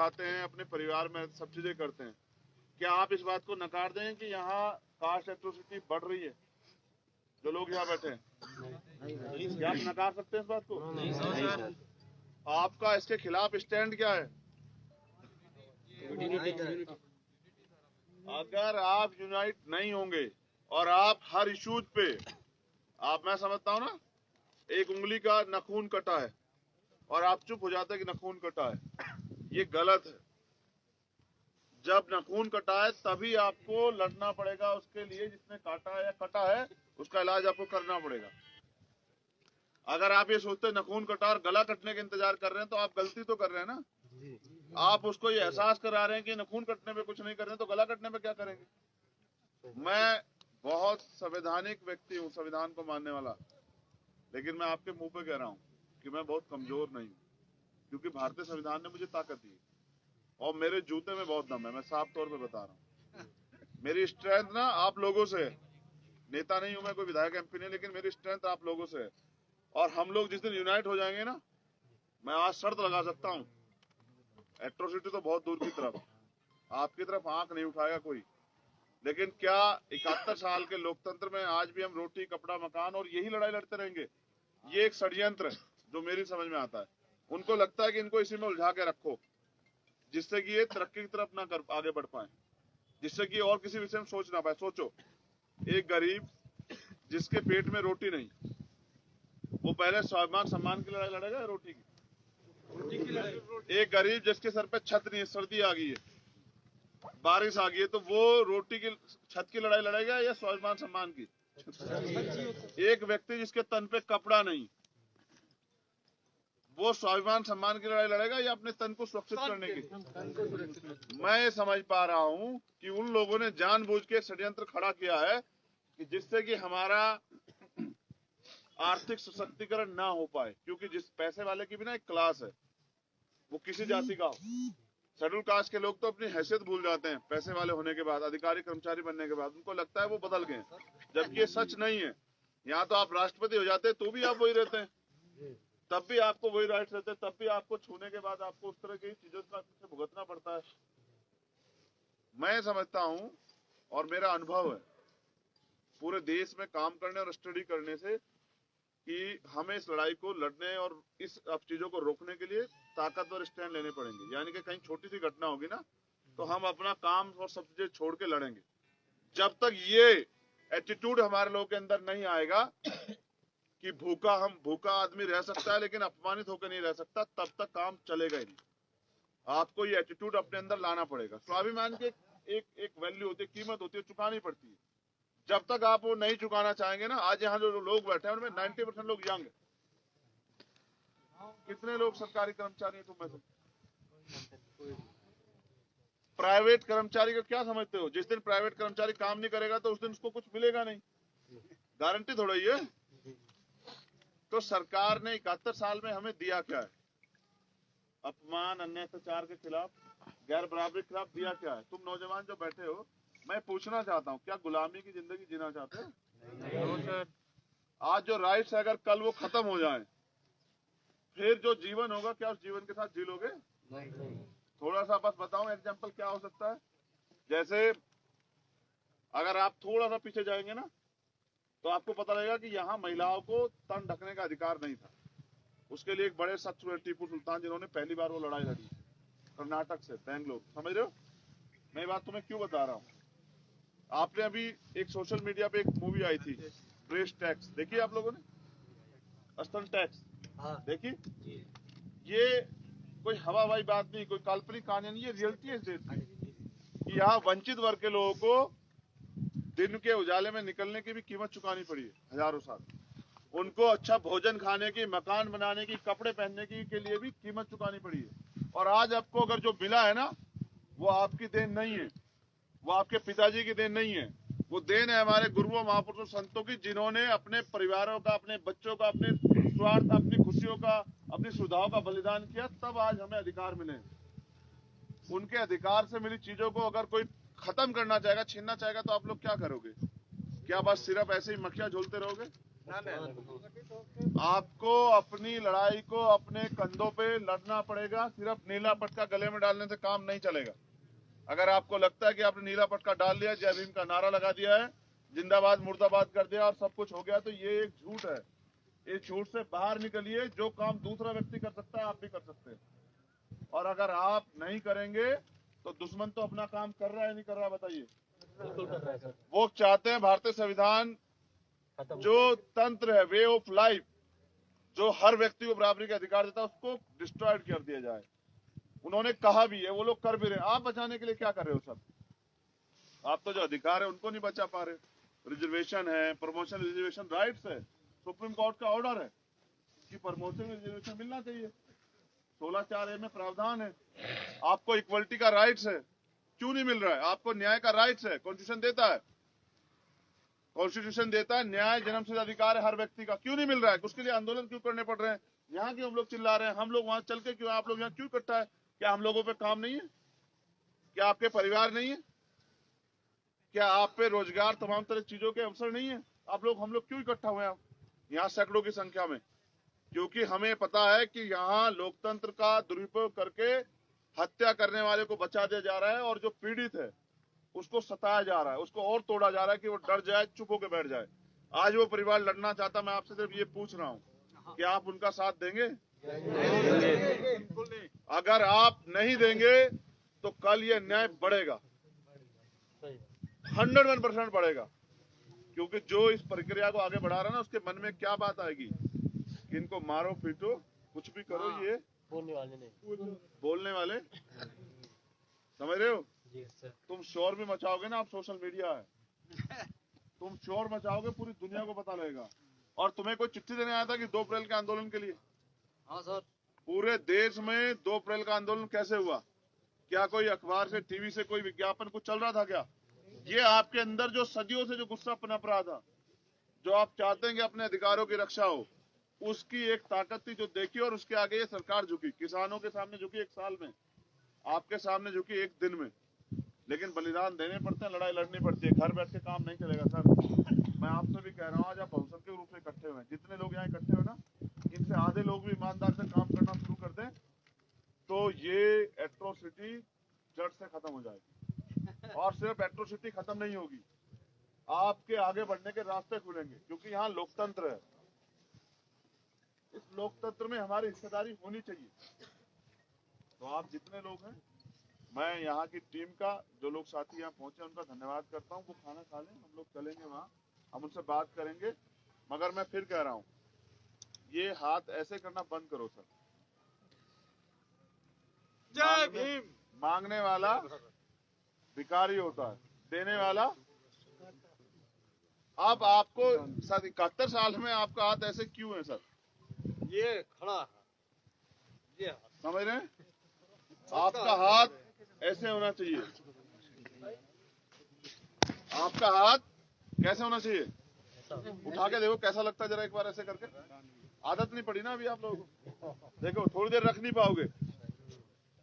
कमाते हैं, अपने परिवार में सब चीजें करते हैं। क्या आप इस बात को नकार दें कि यहाँ कास्ट एट्रोसिटी बढ़ रही है? जो लोग यहाँ बैठे हैं, क्या आप नकार सकते हैं इस बात को? नहीं सर। आपका इसके खिलाफ स्टैंड क्या है? अगर आप यूनाइट नहीं होंगे और आप हर इश्यूज पे, मैं समझता हूँ ना, एक उंगली का नखून कटा है और आप चुप हो जाते हैं कि नखून कटा है, ये गलत है। जब नखून कटा है तभी आपको लड़ना पड़ेगा उसके लिए, जिसने काटा है या कटा है उसका इलाज आपको करना पड़ेगा। अगर आप ये सोचते नखून कटा और गला कटने का इंतजार कर रहे हैं तो आप गलती तो कर रहे हैं ना। आप उसको ये एहसास करा रहे हैं कि नखून कटने पे कुछ नहीं कर रहे हैं तो गला कटने पे क्या करेंगे? मैं बहुत संवैधानिक व्यक्ति हूँ, संविधान को मानने वाला, लेकिन मैं आपके मुंह पे कह रहा हूँ कि मैं बहुत कमजोर नहीं हूँ, क्योंकि भारतीय संविधान ने मुझे ताकत दी और मेरे जूते में बहुत दम है। मैं साफ तौर पे बता रहा हूँ, मेरी स्ट्रेंथ ना आप लोगों से है। नेता नहीं हूं मैं, कोई विधायक एमपी नहीं, लेकिन मेरी स्ट्रेंथ आप लोगों से है। और हम लोग जिस दिन यूनाइट हो जाएंगे ना, मैं आज शर्त लगा सकता हूँ, एट्रोसिटी तो बहुत दूर की तरफ, आपकी तरफ आंख नहीं उठाएगा कोई। लेकिन क्या 71 साल के लोकतंत्र में आज भी हम रोटी कपड़ा मकान और यही लड़ाई लड़ते रहेंगे? ये एक षड्यंत्र है जो मेरी समझ में आता है। उनको लगता है कि इनको इसी में उलझा के रखो, जिससे कि ये तरक्की की तरफ ना कर आगे बढ़ पाए, जिससे कि और किसी विषय में सोच ना पाए। सोचो, एक गरीब जिसके पेट में रोटी नहीं, वो पहले स्वाभिमान सम्मान की लड़ाई लड़ेगा रोटी की? एक गरीब जिसके सर पे छत नहीं है, सर्दी आ गई है, बारिश आ गई है, तो वो रोटी की छत की लड़ाई लड़ेगा या स्वाभिमान सम्मान की? एक व्यक्ति जिसके तन पे कपड़ा नहीं, वो स्वाभिमान सम्मान की लड़ाई लड़ेगा या अपने तन को सुरक्षित करने की? मैं ये समझ पा रहा हूं कि उन लोगों ने जानबूझ के षड्यंत्र खड़ा किया है कि जिससे कि हमारा आर्थिक सशक्तिकरण ना हो पाए, क्योंकि जिस पैसे वाले की भी ना एक क्लास है, वो किसी जाति का हो। शेड्यूल कास्ट के लोग तो अपनी हैसियत भूल जाते हैं पैसे वाले होने के बाद, अधिकारी कर्मचारी बनने के बाद उनको लगता है वो बदल गए, जबकि ये सच नहीं है। यहाँ तो आप राष्ट्रपति हो जाते तो भी आप वही रहते हैं, तब भी आपको वही राइट्स रहते हैं, तब भी आपको छूने के बाद आपको उस तरह की चीजों का भुगतना पड़ता है। मैं समझता हूं और मेरा अनुभव है पूरे देश में काम करने और स्टडी करने से कि हमें इस लड़ाई को लड़ने और इस अब चीजों को रोकने के लिए ताकतवर स्टैंड लेने पड़ेंगे। यानी कि कहीं छोटी सी घटना होगी ना तो हम अपना काम और सब चीजें छोड़ के लड़ेंगे। जब तक ये एटीट्यूड हमारे लोगों के अंदर नहीं आएगा कि भूखा आदमी रह सकता है लेकिन अपमानित होकर नहीं रह सकता, तब तक काम चलेगा ही नहीं। आपको ये एटीट्यूड अपने अंदर लाना पड़ेगा। स्वाभिमान की एक वैल्यू होती है, कीमत होती है, चुकानी पड़ती है। जब तक आप वो नहीं चुकाना चाहेंगे ना, आज यहाँ जो लोग बैठे हैं उनमें 90% लोग यंग है। कितने लोग सरकारी कर्मचारी हैं तुम में से? प्राइवेट कर्मचारी को क्या समझते हो? जिस दिन प्राइवेट कर्मचारी काम नहीं करेगा तो उस दिन उसको कुछ मिलेगा नहीं, गारंटी थोड़ा ही है। तो सरकार ने 71 साल में हमें दिया क्या है? अपमान, अन्याय, अत्याचार के खिलाफ, गैर बराबरी के खिलाफ दिया क्या है? तुम नौजवान जो बैठे हो, मैं पूछना चाहता हूँ, क्या गुलामी की जिंदगी जीना चाहते हो? नहीं। आज जो राइट्स है अगर कल वो खत्म हो जाए, फिर जो जीवन होगा क्या उस जीवन के साथ जी लोगे? नहीं। थोड़ा सा बस बताऊं एग्जांपल क्या हो सकता है। जैसे अगर आप थोड़ा सा पीछे जाएंगे ना तो आपको पता लगेगा कि यहाँ महिलाओं को तन ढकने का अधिकार नहीं था। उसके लिए एक बड़े शख्स हुए टीपू सुल्तान, जिन्होंने पहली बार वो लड़ाई लड़ी, कर्नाटक से, बैंगलोर। समझ रहे हो मैं बात तुम्हें क्यों बता रहा हूँ? आपने अभी एक सोशल मीडिया पे एक मूवी आई थी, प्रेस टैक्स, देखिए आप लोगों ने? स्तन टैक्स देखी? ये कोई हवाबाई बात नहीं, कोई काल्पनिक कहानी नहीं, ये रियलिटी है इस देश की। यहाँ वंचित वर्ग के लोगों को दिन के उजाले में निकलने की भी कीमत चुकानी पड़ी है, हजारों साल। उनको अच्छा भोजन खाने की, मकान बनाने की, कपड़े पहनने की के लिए भी कीमत चुकानी पड़ी है। और आज आपको अगर जो मिला है ना, वो आपकी देन नहीं है, वो आपके पिताजी की देन नहीं है, वो देन है हमारे गुरुओं, महापुरुषों, संतों की, जिन्होंने अपने परिवारों का, अपने बच्चों का, अपने स्वार्थ, अपनी खुशियों का, अपनी सुविधाओं का बलिदान किया, तब आज हमें अधिकार मिले। उनके अधिकार से मिली चीजों को अगर कोई खत्म करना चाहेगा, छीनना चाहेगा, तो आप लोग क्या करोगे? क्या बस सिर्फ ऐसे ही मक्खियां झोलते रहोगे? आपको अपनी लड़ाई को अपने कंधों पे लड़ना पड़ेगा। सिर्फ नीला पटका गले में डालने से काम नहीं चलेगा। अगर आपको लगता है कि आपने नीला पटका डाल लिया, जय भीम का नारा लगा दिया है, जिंदाबाद मुर्दाबाद कर दिया और सब कुछ हो गया, तो ये एक झूठ है। इस झूठ से बाहर निकलिए। जो काम दूसरा व्यक्ति कर सकता है आप भी कर सकते हैं, और अगर आप नहीं करेंगे तो दुश्मन तो अपना काम कर रहा है, नहीं कर रहा, बताइए। बिल्कुल कर रहा है सर। वो चाहते हैं भारतीय संविधान जो तंत्र है, वे ऑफ लाइफ, जो हर व्यक्ति को बराबरी का अधिकार देता है, उसको डिस्ट्रॉयड कर दिया जाए। उन्होंने कहा भी है, वो लोग कर भी रहे। आप बचाने के लिए क्या कर रहे हो सब? आप तो जो अधिकार है उनको नहीं बचा पा रहे। रिजर्वेशन है, प्रमोशन रिजर्वेशन राइट्स है, सुप्रीम कोर्ट का ऑर्डर है कि प्रमोशन रिजर्वेशन मिलना चाहिए, 16(4)A में प्रावधान है। आपको इक्वलिटी का राइट्स है, क्यों नहीं मिल रहा है? आपको न्याय का राइट्स है, कॉन्स्टिट्यूशन देता है, कॉन्स्टिट्यूशन देता है, न्याय जन्मसिद्ध अधिकार है हर व्यक्ति का, क्यों नहीं मिल रहा है? उसके लिए आंदोलन क्यों करने पड़ रहे हैं? यहाँ क्यों हम लोग चिल्ला रहे हैं? हम लोग वहां चल के क्यों, आप लोग यहाँ क्यों इकट्ठा है? क्या हम लोगों पे काम नहीं है? क्या आपके परिवार नहीं है? क्या आप पे रोजगार, तमाम तरह चीजों के अवसर नहीं है? आप लोग, हम लोग क्यों इकट्ठा हुए हैं यहाँ सैकड़ों की संख्या में? क्योंकि हमें पता है कि यहाँ लोकतंत्र का दुरुपयोग करके हत्या करने वाले को बचा दिया जा रहा है, और जो पीड़ित है उसको सताया जा रहा है, उसको और तोड़ा जा रहा है कि वो डर जाए, चुप होकर बैठ जाए। आज वो परिवार लड़ना चाहता, मैं आपसे सिर्फ ये पूछ रहा हूँ कि आप उनका साथ देंगे? अगर आप नहीं देंगे तो कल ये न्याय बढ़ेगा, 101% बढ़ेगा। क्योंकि जो इस प्रक्रिया को आगे बढ़ा रहा है ना, उसके मन में क्या बात आएगी कि इनको मारो पीटो कुछ भी करो, ये बोलने वाले नहीं, बोलने वाले, समझ रहे हो? जी सर। तुम शोर भी मचाओगे ना, आप सोशल मीडिया है, तुम शोर मचाओगे, पूरी दुनिया को पता लगेगा। और तुम्हें कोई चिट्ठी देने आया था कि 2 अप्रैल के आंदोलन के लिए? हाँ सर। पूरे देश में 2 अप्रैल का आंदोलन कैसे हुआ? क्या कोई अखबार से, टीवी से कोई विज्ञापन कुछ चल रहा था क्या? ये आपके अंदर जो सदियों से जो गुस्सा पनप रहा था, जो आप चाहते हैं कि अपने अधिकारों की रक्षा हो, उसकी एक ताकत थी जो देखी, और उसके आगे ये सरकार झुकी। किसानों के सामने झुकी 1 साल में, आपके सामने झुकी 1 दिन में। लेकिन बलिदान देने पड़ते हैं, लड़ाई लड़नी पड़ती है। घर बैठ के काम नहीं चलेगा सर। मैं आपसे भी कह रहा हूँ, आज आप बहुसंख्यक के रूप में इकट्ठे हुए, जितने लोग यहाँ इकट्ठे हुए ना, इनसे आधे लोग भी ईमानदार से काम करना शुरू कर दें तो ये एट्रोसिटी जड़ से खत्म हो जाएगी। और सिर्फ एट्रोसिटी खत्म नहीं होगी, आपके आगे बढ़ने के रास्ते खुलेंगे, क्योंकि यहाँ लोकतंत्र है। इस लोकतंत्र में हमारी हिस्सेदारी होनी चाहिए। तो आप जितने लोग हैं, मैं यहाँ की टीम का, जो लोग साथी यहाँ पहुंचे उनका धन्यवाद करता हूँ। वो खाना खा लें, हम लोग चलेंगे वहाँ, हम उनसे बात करेंगे। मगर मैं फिर कह रहा हूँ, ये हाथ ऐसे करना बंद करो सर। जय भीम। मांगने वाला भिखारी होता है, देने वाला। अब आपको 71 साल में आपका हाथ ऐसे क्यों है सर? ये खड़ा है, ये समझ रहे हैं? आपका हाथ ऐसे होना चाहिए। आपका हाथ कैसे होना चाहिए? उठा के देखो कैसा लगता है, जरा एक बार ऐसे करके। आदत नहीं पड़ी ना अभी आप लोगों को। देखो थोड़ी देर रख नहीं पाओगे,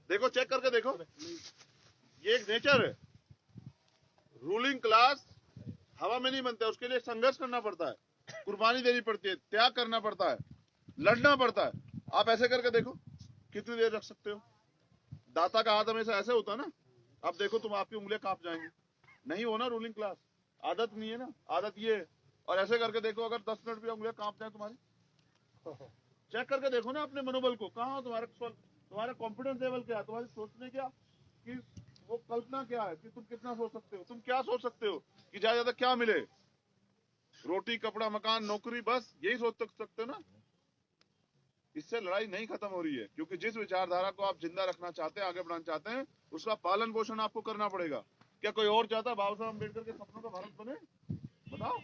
देखो चेक करके देखो। ये एक नेचर है। रूलिंग क्लास हवा में नहीं बनता है, उसके लिए संघर्ष करना पड़ता है, कुर्बानी देनी पड़ती है, त्याग करना पड़ता है, लड़ना पड़ता है। आप ऐसे करके देखो कितनी देर रख सकते हो। दाता का हाथ हमेशा ऐसे होता है ना। अब देखो तुम, आपकी उंगलियां कांप जाएंगी। नहीं हो ना रूलिंग क्लास, आदत नहीं है ना, आदत ये है। और ऐसे करके देखो, अगर 10 मिनट भी उंगलियां कांप जाए तुम्हारी, चेक करके देखो ना अपने मनोबल को। कहाँ हो तुम्हारा कॉन्फिडेंस लेवल क्या है, तुम्हारी सोचने क्या कि वो कल्पना क्या है कि तुम कितना सोच सकते हो, तुम क्या सोच सकते हो कि ज्यादा क्या मिले, रोटी कपड़ा मकान नौकरी, बस यही सोच सकते हो ना। इससे लड़ाई नहीं खत्म हो रही है, क्योंकि जिस विचारधारा को आप जिंदा रखना चाहते हैं, आगे बढ़ाना चाहते हैं, उसका पालन पोषण आपको करना पड़ेगा। क्या कोई और चाहता है बाबा साहब अम्बेडकर के सपनों का भारत बने? बताओ,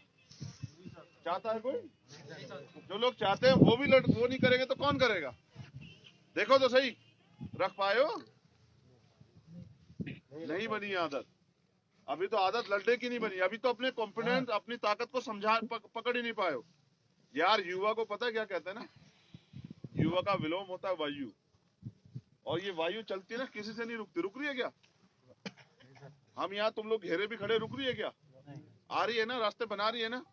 चाहता है कोई? जो लोग चाहते हैं वो नहीं करेंगे तो कौन करेगा? देखो तो सही, रख पाए हो? नहीं बनी आदत। अभी तो आदत लड़ने की नहीं बनी, अभी तो अपने कॉन्फिडेंस, अपनी ताकत को पकड़ ही नहीं पाए हो यार। युवा को पता है क्या कहते हैं ना, युवा का विलोम होता है वायु। और ये वायु चलती है ना, किसी से नहीं रुकती। रुक रही है क्या? हम यहाँ तुम लोग घेरे भी खड़े, रुक रही है क्या? आ रही है ना, रास्ते बना रही है ना।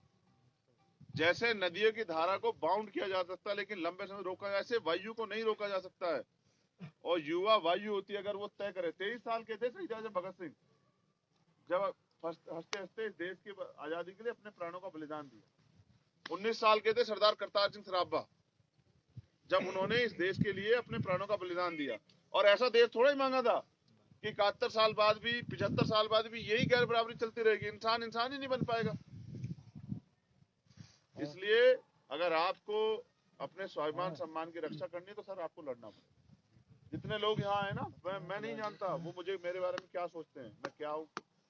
जैसे नदियों की धारा को बाउंड किया जा सकता है लेकिन लंबे समय रोका, ऐसे वायु को नहीं रोका जा सकता है। और युवा वायु होती है, अगर वो तय करे। 23 साल के थे शहीद आजम भगत सिंह, जब हंसते हंसते इस देश की आजादी के लिए अपने प्राणों का बलिदान दिया। 19 साल के थे सरदार करतार सिंह सराभा, जब उन्होंने इस देश के लिए अपने प्राणों का बलिदान दिया। और ऐसा देश थोड़ा ही मांगा था कि 71 साल बाद भी, 75 साल बाद भी यही गैर बराबरी चलती रहेगी। इंसान इंसान ही नहीं बन पाएगा। इसलिए अगर आपको अपने स्वाभिमान सम्मान की रक्षा करनी है तो सर आपको लड़ना पड़ेगा। जितने लोग यहाँ है ना, मैं नहीं जानता वो मुझे मेरे बारे में क्या सोचते हैं, मैं क्या हूँ,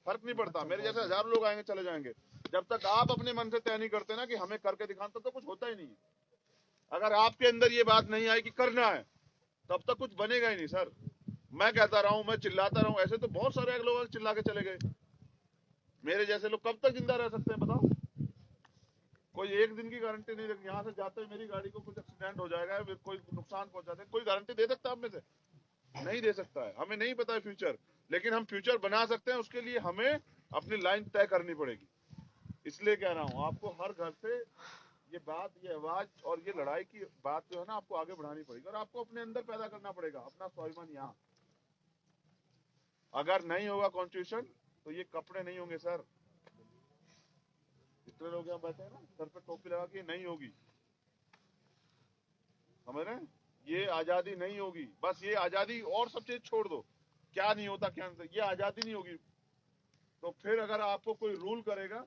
फर्क नहीं पड़ता। मेरे जैसे हजारों लोग आएंगे चले जाएंगे। जब तक आप अपने मन से तय नहीं करते ना कि हमें करके दिखाना, तब तो कुछ होता ही नहीं है। अगर आपके अंदर ये बात नहीं आई कि करना है, तब तक कुछ बनेगा ही नहीं सर। मैं कहता रहा हूं, मैं चिल्लाता रहा हूं, ऐसे तो बहुत सारे लोग चिल्ला के चले गए। मेरे जैसे लोग कब तक जिंदा रह सकते हैं बताओ? कोई एक दिन की गारंटी नहीं देती। यहाँ से जाते हुए मेरी गाड़ी को कुछ एक्सीडेंट हो जाएगा, कोई नुकसान पहुंचा दे, कोई गारंटी दे सकता है आप में से? नहीं दे सकता है। हमें नहीं पता है फ्यूचर, लेकिन हम फ्यूचर बना सकते हैं। उसके लिए हमें अपनी लाइन तय करनी पड़ेगी। इसलिए कह रहा हूं, आपको हर घर से ये बात, ये आवाज और ये लड़ाई की बात जो है ना, आपको आगे बढ़ानी पड़ेगी। और आपको अपने अंदर पैदा करना पड़ेगा अपना स्वाभिमान। यहाँ अगर नहीं होगा कॉन्स्टिट्यूशन तो ये कपड़े नहीं होंगे सर। इतने लोग यहाँ बैठे हैं ना, सर पे टोपी लगा के, नहीं होगी, समझ रहे हैं? ये आजादी नहीं होगी। बस ये आजादी और सब चीज छोड़ दो, क्या नहीं होता क्या नहीं, ये आजादी नहीं होगी। तो फिर अगर आपको कोई रूल करेगा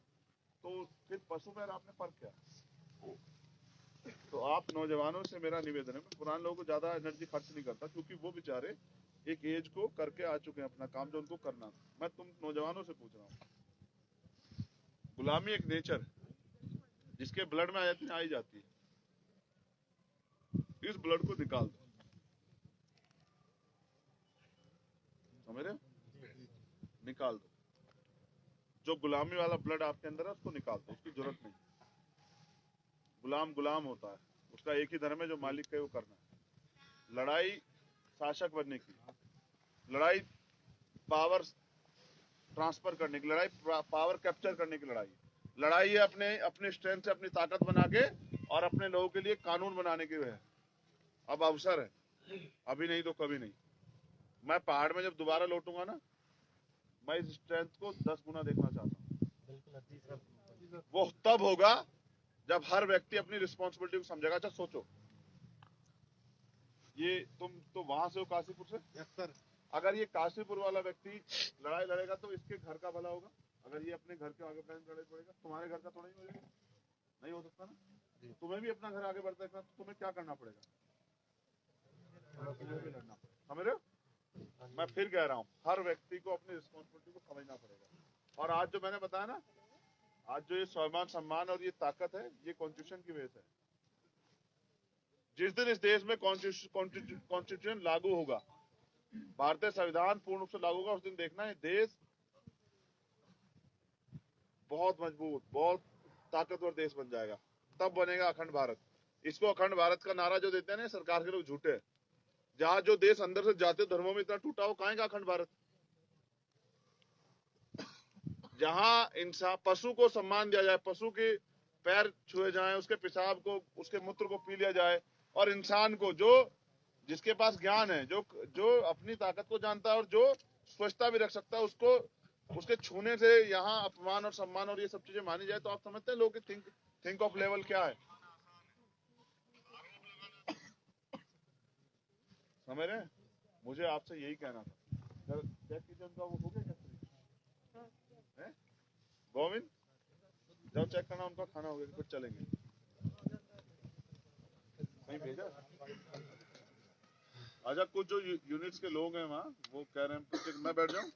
तो फिर पशु में आपने फर्क क्या? तो आप नौजवानों से मेरा निवेदन है, मैं पुराने लोगों को ज्यादा एनर्जी खर्च नहीं करता, क्योंकि वो बेचारे एक एज को करके आ चुके हैं अपना काम जो उनको करना था। मैं तुम नौजवानों से पूछ रहा हूँ, गुलामी एक नेचर है जिसके ब्लड में आ ही जाती है। इस ब्लड को निकाल दो, समझ रहे? निकाल दो। जो गुलामी वाला ब्लड आपके अंदर है उसको निकाल दो, उसकी जरूरत नहीं। गुलाम गुलाम होता है, उसका एक ही धर्म है, जो मालिक का वो करना है। लड़ाई शासक बनने की, लड़ाई पावर ट्रांसफर करने की, लड़ाई पावर कैप्चर करने की लड़ाई है अपने अपने स्ट्रेंथ से अपनी ताकत बना के और अपने लोगों के लिए कानून बनाने की है। अब अवसर है, अभी नहीं तो कभी नहीं। मैं पहाड़ में जब दोबारा लौटूंगा ना, मैं इस स्ट्रेंथ को 10 गुना देखना चाहता हूँ। वो तब होगा जब हर व्यक्ति अपनी रिस्पॉन्सिबिलिटी को समझेगा। अच्छा सोचो, ये तुम तो वहां से हो काशीपुर से? Yes sir. अगर ये काशीपुर वाला व्यक्ति लड़ाई लड़ेगा तो इसके घर का भला होगा। अगर ये अपने घर के आगे बढ़ने लड़ाई पड़ेगा, तुम्हारे घर का थोड़ा ही हो जाएगा? नहीं हो सकता ना। तुम्हें भी अपना घर आगे बढ़ता है तो तुम्हें क्या करना पड़ेगा? तुम्हें भी लड़ना पड़ेगा, समझ रहे हो? मैं फिर कह रहा हूँ, हर व्यक्ति को अपनी रिस्पॉन्सिबिलिटी को समझना पड़ेगा। और आज जो मैंने बताया ना, आज जो ये स्वाभिमान सम्मान और ये ताकत है, ये कॉन्स्टिट्यूशन की वजह से है। जिस दिन इस देश में कॉन्स्टिट्यूशन लागू होगा, भारतीय संविधान पूर्ण रूप से लागू होगा, उस दिन देखना है देश बहुत मजबूत, बहुत ताकतवर देश बन जाएगा। तब बनेगा अखंड भारत। इसको अखंड भारत का नारा जो देते हैं ना सरकार के लोग, झूठे। जहां जो देश अंदर से जाते धर्मों में इतना टूटा हो, कहां का अखंड भारत? जहां इंसान, पशु को सम्मान दिया जाए, पशु के पैर छुए जाएं, उसके पेशाब को, उसके मूत्र को पी लिया जाए, और इंसान को, जो जिसके पास ज्ञान है, जो अपनी ताकत को जानता है और जो स्वच्छता भी रख सकता है, उसको उसके छूने से यहाँ अपमान और सम्मान और ये सब चीजें मानी जाए, तो आप समझते हैं लोग की थिंक ऑफ लेवल क्या है? समझ रहे हैं? मुझे आपसे यही कहना था। सर चेक कीजिए उनका, वो हो गया क्या? गोविंद जाओ चेक करना उनका खाना हो गया, फिर चलेंगे। कहीं भेजा? अच्छा, कुछ जो यूनिट्स के लोग हैं वहाँ, वो कह रहे हैं मैं बैठ जाऊँ?